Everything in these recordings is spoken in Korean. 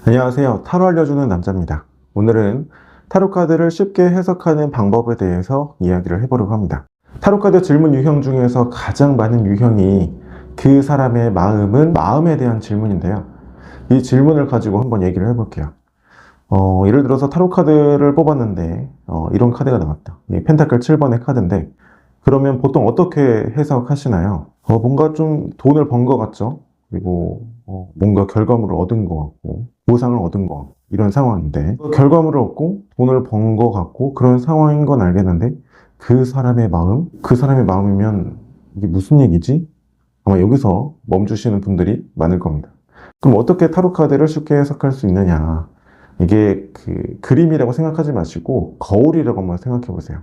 안녕하세요. 타로 알려주는 남자입니다. 오늘은 타로 카드를 쉽게 해석하는 방법에 대해서 이야기를 해보려고 합니다. 타로 카드 질문 유형 중에서 가장 많은 유형이 그 사람의 마음에 대한 질문인데요. 이 질문을 가지고 한번 얘기를 해볼게요. 예를 들어서 타로 카드를 뽑았는데 이런 카드가 나왔다. 이 펜타클 7번의 카드인데 그러면 보통 어떻게 해석하시나요? 뭔가 좀 돈을 번 것 같죠? 그리고 뭔가 결과물을 얻은 것 같고 보상을 얻은 것 같고 이런 상황인데 결과물을 얻고 돈을 번 것 같고 그런 상황인 건 알겠는데 그 사람의 마음? 그 사람의 마음이면 이게 무슨 얘기지? 아마 여기서 멈추시는 분들이 많을 겁니다. 그럼 어떻게 타로 카드를 쉽게 해석할 수 있느냐? 이게 그 그림이라고 생각하지 마시고 거울이라고 한번 생각해 보세요.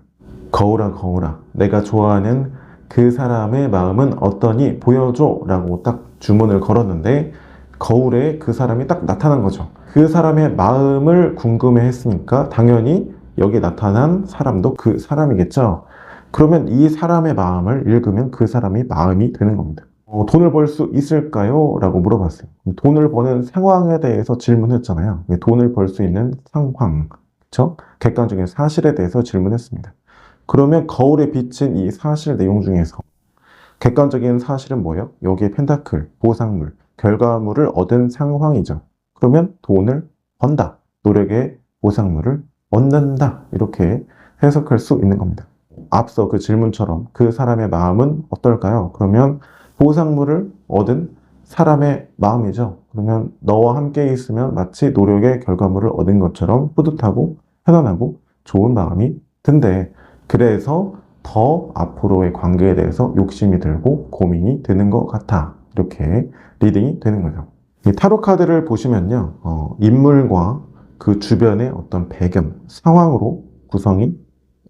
거울아, 거울아, 내가 좋아하는 그 사람의 마음은 어떠니 보여줘 라고 딱 주문을 걸었는데 거울에 그 사람이 딱 나타난 거죠. 그 사람의 마음을 궁금해 했으니까 당연히 여기 나타난 사람도 그 사람이겠죠. 그러면 이 사람의 마음을 읽으면 그 사람이 마음이 되는 겁니다. 돈을 벌 수 있을까요? 라고 물어봤어요. 돈을 버는 상황에 대해서 질문했잖아요. 돈을 벌 수 있는 상황, 그쵸? 객관적인 사실에 대해서 질문했습니다. 그러면 거울에 비친 이 사실 내용 중에서 객관적인 사실은 뭐예요? 여기에 펜타클, 보상물, 결과물을 얻은 상황이죠. 그러면 돈을 번다. 노력의 보상물을 얻는다. 이렇게 해석할 수 있는 겁니다. 앞서 그 질문처럼 그 사람의 마음은 어떨까요? 그러면 보상물을 얻은 사람의 마음이죠. 그러면 너와 함께 있으면 마치 노력의 결과물을 얻은 것처럼 뿌듯하고 편안하고 좋은 마음이 든대. 그래서 더 앞으로의 관계에 대해서 욕심이 들고 고민이 드는 것 같아. 이렇게 리딩이 되는 거죠. 이 타로 카드를 보시면요, 인물과 그 주변의 어떤 배경, 상황으로 구성이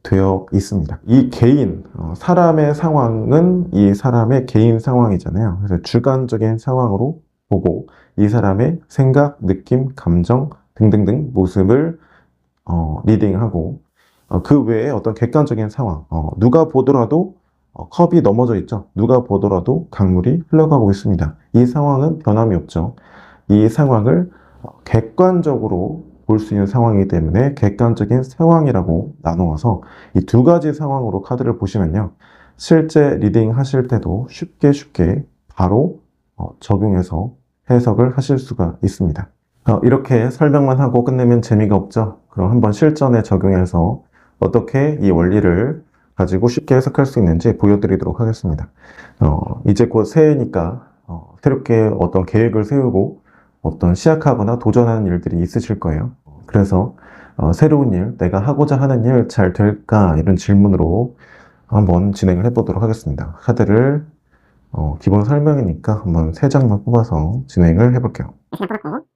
되어 있습니다. 이 개인, 사람의 상황은 이 사람의 개인 상황이잖아요. 그래서 주관적인 상황으로 보고 이 사람의 생각, 느낌, 감정 등등등 모습을 리딩하고 그 외에 어떤 객관적인 상황, 누가 보더라도 컵이 넘어져 있죠. 누가 보더라도 강물이 흘러가고 있습니다. 이 상황은 변함이 없죠. 이 상황을 객관적으로 볼 수 있는 상황이기 때문에 객관적인 상황이라고 나누어서 이 두 가지 상황으로 카드를 보시면요. 실제 리딩 하실 때도 쉽게 바로 적용해서 해석을 하실 수가 있습니다. 이렇게 설명만 하고 끝내면 재미가 없죠. 그럼 한번 실전에 적용해서 어떻게 이 원리를 가지고 쉽게 해석할 수 있는지 보여드리도록 하겠습니다. 이제 곧 새해니까 새롭게 어떤 계획을 세우고 어떤 시작하거나 도전하는 일들이 있으실 거예요. 그래서 새로운 일, 내가 하고자 하는 일 잘 될까? 이런 질문으로 한번 진행을 해보도록 하겠습니다. 카드를 기본 설명이니까 한번 3장만 뽑아서 진행을 해볼게요. 그냥 뽑았고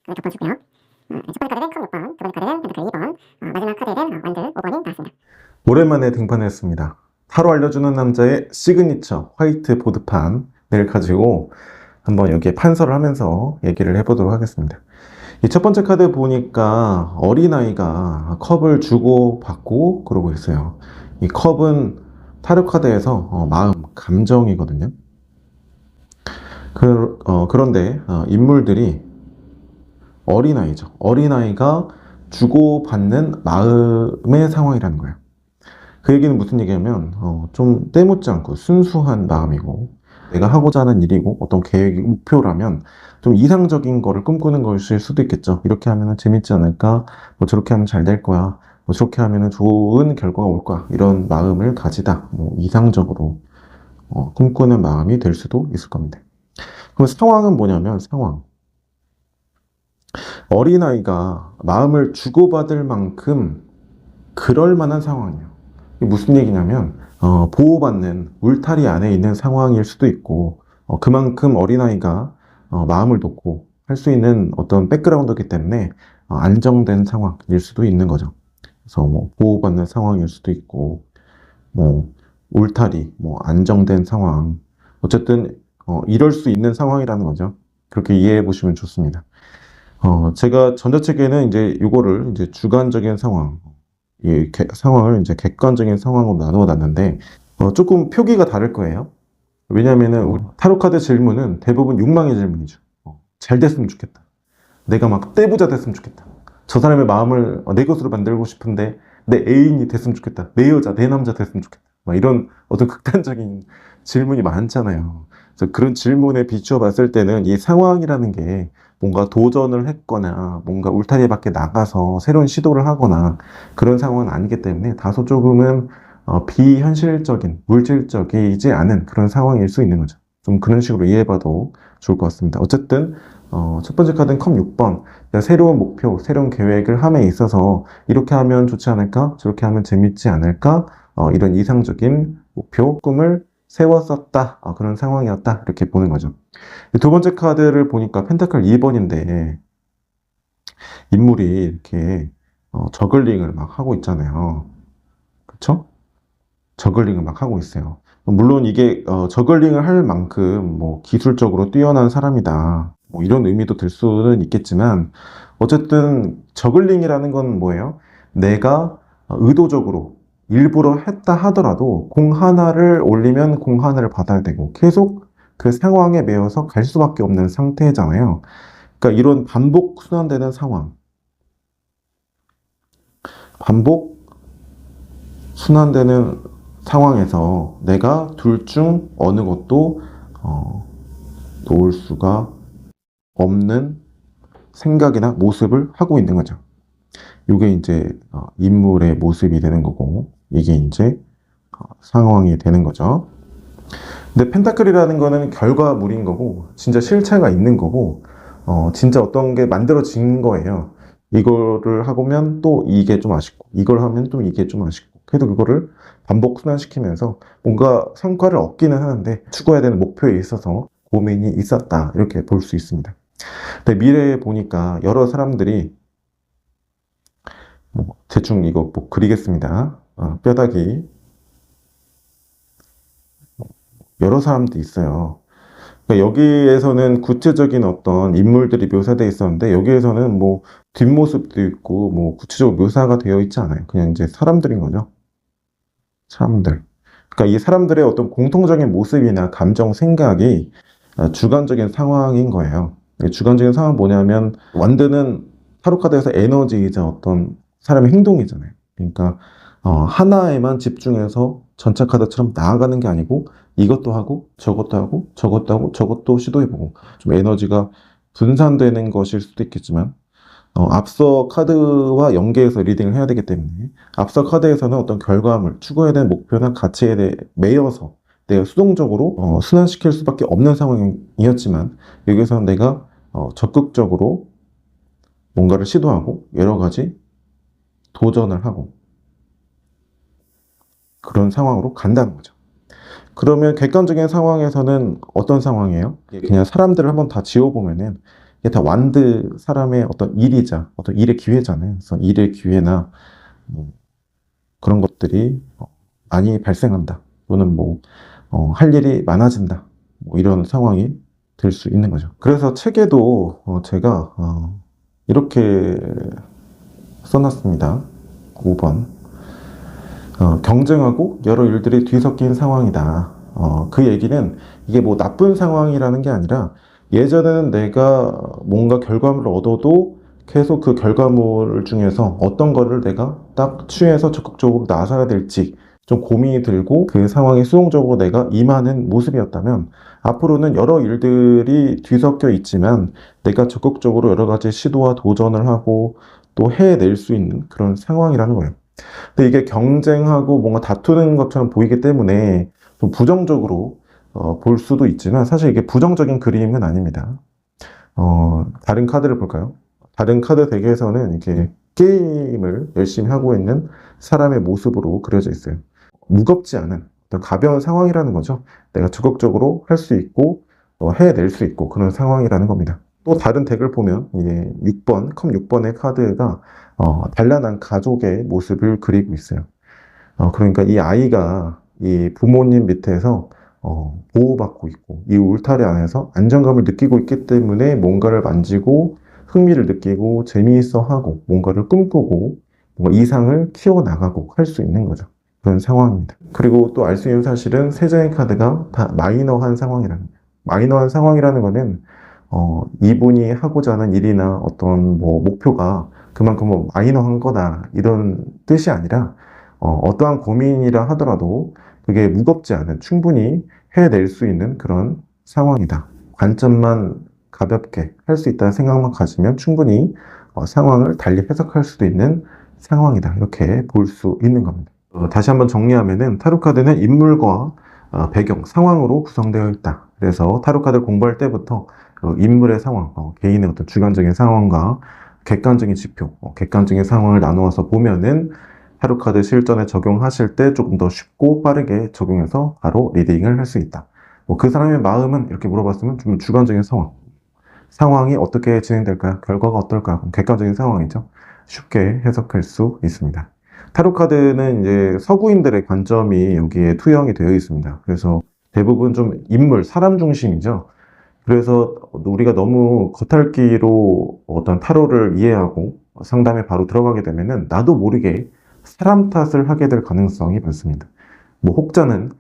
몇 번 줄게요. 첫 번째 카드는 컵 6번, 두 번째 카드는 펜타클 2번, 마지막 카드는 완드 5번이 나왔습니다. 오랜만에 등판했습니다. 타로 알려주는 남자의 시그니처 화이트 보드판을 가지고 한번 여기에 판서를 하면서 얘기를 해보도록 하겠습니다. 이 첫 번째 카드 보니까 어린아이가 컵을 주고 받고 그러고 있어요. 이 컵은 타로 카드에서 마음, 감정이거든요. 그런데 인물들이 어린아이죠. 어린아이가 주고받는 마음의 상황이라는 거예요. 그 얘기는 무슨 얘기냐면 좀 때묻지 않고 순수한 마음이고 내가 하고자 하는 일이고 어떤 계획이 목표라면 좀 이상적인 거를 꿈꾸는 것일 수도 있겠죠. 이렇게 하면 재밌지 않을까? 뭐 저렇게 하면 잘 될 거야. 뭐 저렇게 하면 좋은 결과가 올 거야. 이런 마음을 가지다. 뭐 이상적으로 꿈꾸는 마음이 될 수도 있을 겁니다. 그럼 상황은 뭐냐면 상황. 어린아이가 마음을 주고받을 만큼 그럴 만한 상황이에요. 이게 무슨 얘기냐면 보호받는 울타리 안에 있는 상황일 수도 있고 그만큼 어린아이가 마음을 놓고 할 수 있는 어떤 백그라운드이기 때문에 안정된 상황일 수도 있는 거죠. 그래서 뭐 보호받는 상황일 수도 있고 뭐 울타리, 뭐 안정된 상황 어쨌든 이럴 수 있는 상황이라는 거죠. 그렇게 이해해 보시면 좋습니다. 제가 전자책에는 이제 이거를 이제 주관적인 상황, 이 상황을 이제 객관적인 상황으로 나누어 놨는데, 조금 표기가 다를 거예요. 왜냐면은, 우리 타로카드 질문은 대부분 욕망의 질문이죠. 잘 됐으면 좋겠다. 내가 막 떼부자 됐으면 좋겠다. 저 사람의 마음을 내 것으로 만들고 싶은데 내 애인이 됐으면 좋겠다. 내 여자, 내 남자 됐으면 좋겠다. 막 이런 어떤 극단적인 질문이 많잖아요. 그래서 그런 질문에 비추어 봤을 때는 이 상황이라는 게 뭔가 도전을 했거나 뭔가 울타리 밖에 나가서 새로운 시도를 하거나 그런 상황은 아니기 때문에 다소 조금은 비현실적인, 물질적이지 않은 그런 상황일 수 있는 거죠. 좀 그런 식으로 이해해봐도 좋을 것 같습니다. 어쨌든 첫 번째 카드는 컵 6번. 새로운 목표, 새로운 계획을 함에 있어서 이렇게 하면 좋지 않을까? 저렇게 하면 재밌지 않을까? 이런 이상적인 목표, 꿈을 세웠었다. 그런 상황이었다. 이렇게 보는 거죠. 두 번째 카드를 보니까 펜타클 2번인데 인물이 이렇게 저글링을 막 하고 있잖아요. 그쵸? 저글링을 막 하고 있어요. 물론 이게 저글링을 할 만큼 뭐 기술적으로 뛰어난 사람이다. 뭐 이런 의미도 들 수는 있겠지만 어쨌든 저글링이라는 건 뭐예요? 내가 의도적으로 일부러 했다 하더라도 공 하나를 올리면 공 하나를 받아야 되고 계속 그 상황에 매여서 갈 수밖에 없는 상태잖아요. 그러니까 이런 반복 순환되는 상황, 반복 순환되는 상황에서 내가 둘 중 어느 것도 놓을 수가 없는 생각이나 모습을 하고 있는 거죠. 이게 이제 인물의 모습이 되는 거고 이게 이제 상황이 되는 거죠. 근데 펜타클이라는 거는 결과물인 거고 진짜 실체가 있는 거고 진짜 어떤 게 만들어진 거예요. 이거를 하면 또 이게 좀 아쉽고 이걸 하면 또 이게 좀 아쉽고 그래도 그거를 반복 순환시키면서 뭔가 성과를 얻기는 하는데 추구해야 되는 목표에 있어서 고민이 있었다 이렇게 볼 수 있습니다. 근데 미래에 보니까 여러 사람들이 뭐 대충 이거 뭐 그리겠습니다. 뼈다귀 여러 사람들이 있어요. 그러니까 여기에서는 구체적인 어떤 인물들이 묘사되어 있었는데 여기에서는 뭐 뒷모습도 있고 뭐 구체적으로 묘사가 되어 있지 않아요. 그냥 이제 사람들인 거죠. 사람들. 그러니까 이 사람들의 어떤 공통적인 모습이나 감정, 생각이 주관적인 상황인 거예요. 주관적인 상황은 뭐냐면 완드는 타로 카드에서 에너지이자 어떤 사람의 행동이잖아요. 그러니까 하나에만 집중해서 전차 카드처럼 나아가는 게 아니고 이것도 하고 저것도 하고 저것도 하고 저것도 시도해보고 좀 에너지가 분산되는 것일 수도 있겠지만 앞서 카드와 연계해서 리딩을 해야 되기 때문에 앞서 카드에서는 어떤 결과물, 추구해야 되는 목표나 가치에 대해 매여서 내가 수동적으로 순환시킬 수밖에 없는 상황이었지만 여기서는 내가 적극적으로 뭔가를 시도하고 여러 가지 도전을 하고 그런 상황으로 간다는 거죠. 그러면 객관적인 상황에서는 어떤 상황이에요? 그냥 사람들을 한번 다 지워보면은 이게 다 완드 사람의 어떤 일이자 어떤 일의 기회잖아요. 그래서 일의 기회나 뭐 그런 것들이 많이 발생한다. 또는 뭐 할 일이 많아진다. 뭐 이런 상황이 될 수 있는 거죠. 그래서 책에도 제가 이렇게 써놨습니다. 5번. 경쟁하고 여러 일들이 뒤섞인 상황이다. 그 얘기는 이게 뭐 나쁜 상황이라는 게 아니라 예전에는 내가 뭔가 결과물을 얻어도 계속 그 결과물 중에서 어떤 거를 내가 딱 취해서 적극적으로 나서야 될지 좀 고민이 들고 그 상황에 수동적으로 내가 임하는 모습이었다면 앞으로는 여러 일들이 뒤섞여 있지만 내가 적극적으로 여러 가지 시도와 도전을 하고 또 해낼 수 있는 그런 상황이라는 거예요. 근데 이게 경쟁하고 뭔가 다투는 것처럼 보이기 때문에 좀 부정적으로 볼 수도 있지만 사실 이게 부정적인 그림은 아닙니다. 다른 카드를 볼까요? 다른 카드 덱에서는 이렇게 게임을 열심히 하고 있는 사람의 모습으로 그려져 있어요. 무겁지 않은 어떤 가벼운 상황이라는 거죠. 내가 적극적으로 할 수 있고 해낼 수 있고 그런 상황이라는 겁니다. 또 다른 덱을 보면 이게 6번, 컵 6번의 카드가 단란한 가족의 모습을 그리고 있어요. 그러니까 이 아이가 이 부모님 밑에서 보호받고 있고 이 울타리 안에서 안정감을 느끼고 있기 때문에 뭔가를 만지고 흥미를 느끼고 재미있어 하고 뭔가를 꿈꾸고 뭔가 이상을 키워나가고 할 수 있는 거죠. 그런 상황입니다. 그리고 또 알 수 있는 사실은 세 장의 카드가 다 마이너한 상황이라는 거예요. 마이너한 상황이라는 거는 이분이 하고자 하는 일이나 어떤 뭐 목표가 그만큼 뭐 마이너한 거다 이런 뜻이 아니라 어떠한 고민이라 하더라도 그게 무겁지 않은 충분히 해낼 수 있는 그런 상황이다. 관점만 가볍게 할 수 있다는 생각만 가지면 충분히 상황을 달리 해석할 수도 있는 상황이다. 이렇게 볼 수 있는 겁니다. 다시 한번 정리하면은 타로 카드는 인물과 배경, 상황으로 구성되어 있다. 그래서 타로 카드를 공부할 때부터 인물의 상황, 개인의 어떤 주관적인 상황과 객관적인 지표, 객관적인 상황을 나누어서 보면은 타로 카드 실전에 적용하실 때 조금 더 쉽고 빠르게 적용해서 바로 리딩을 할 수 있다. 그 사람의 마음은 이렇게 물어봤으면 좀 주관적인 상황이 어떻게 진행될까요? 결과가 어떨까? 객관적인 상황이죠. 쉽게 해석할 수 있습니다. 타로 카드는 이제 서구인들의 관점이 여기에 투영이 되어 있습니다. 그래서 대부분 좀 인물, 사람 중심이죠. 그래서 우리가 너무 겉핥기로 어떤 타로를 이해하고 상담에 바로 들어가게 되면은 나도 모르게 사람 탓을 하게 될 가능성이 많습니다. 뭐 혹자는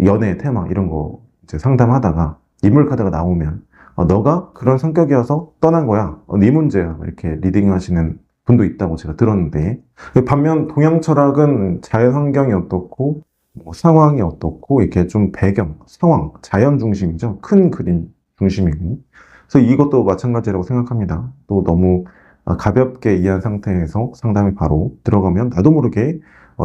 연애 테마 이런 거 이제 상담하다가 인물 카드가 나오면 너가 그런 성격이어서 떠난 거야. 네 문제야. 이렇게 리딩하시는 분도 있다고 제가 들었는데 반면 동양 철학은 자연 환경이 어떻고 뭐 상황이 어떻고 이렇게 좀 배경, 상황, 자연 중심이죠. 큰 그림 중심이고 그래서 이것도 마찬가지라고 생각합니다. 또 너무 가볍게 이해한 상태에서 상담에 바로 들어가면 나도 모르게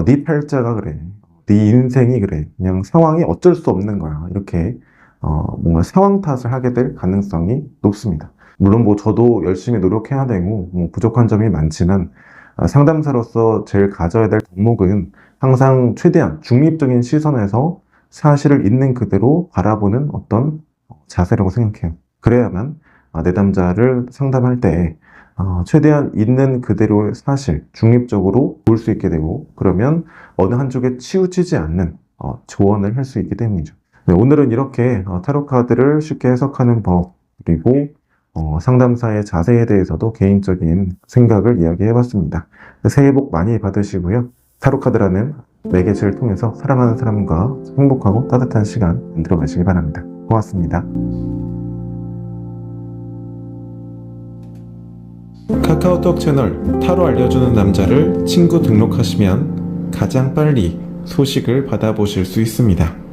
네 팔자가 그래. 네 인생이 그래. 그냥 상황이 어쩔 수 없는 거야. 이렇게 뭔가 상황 탓을 하게 될 가능성이 높습니다. 물론 뭐 저도 열심히 노력해야 되고 뭐 부족한 점이 많지만 상담사로서 제일 가져야 될 덕목은 항상 최대한 중립적인 시선에서 사실을 있는 그대로 바라보는 어떤 자세라고 생각해요. 그래야만 내담자를 상담할 때 최대한 있는 그대로의 사실, 중립적으로 볼 수 있게 되고 그러면 어느 한쪽에 치우치지 않는 조언을 할 수 있기 때문이죠. 네, 오늘은 이렇게 타로 카드를 쉽게 해석하는 법 그리고 상담사의 자세에 대해서도 개인적인 생각을 이야기해봤습니다. 새해 복 많이 받으시고요. 타로 카드라는 매개체를 통해서 사랑하는 사람과 행복하고 따뜻한 시간 만들어 가시기 바랍니다. 고맙습니다. 카카오톡 채널 타로 알려주는 남자를 친구 등록하시면 가장 빨리 소식을 받아보실 수 있습니다.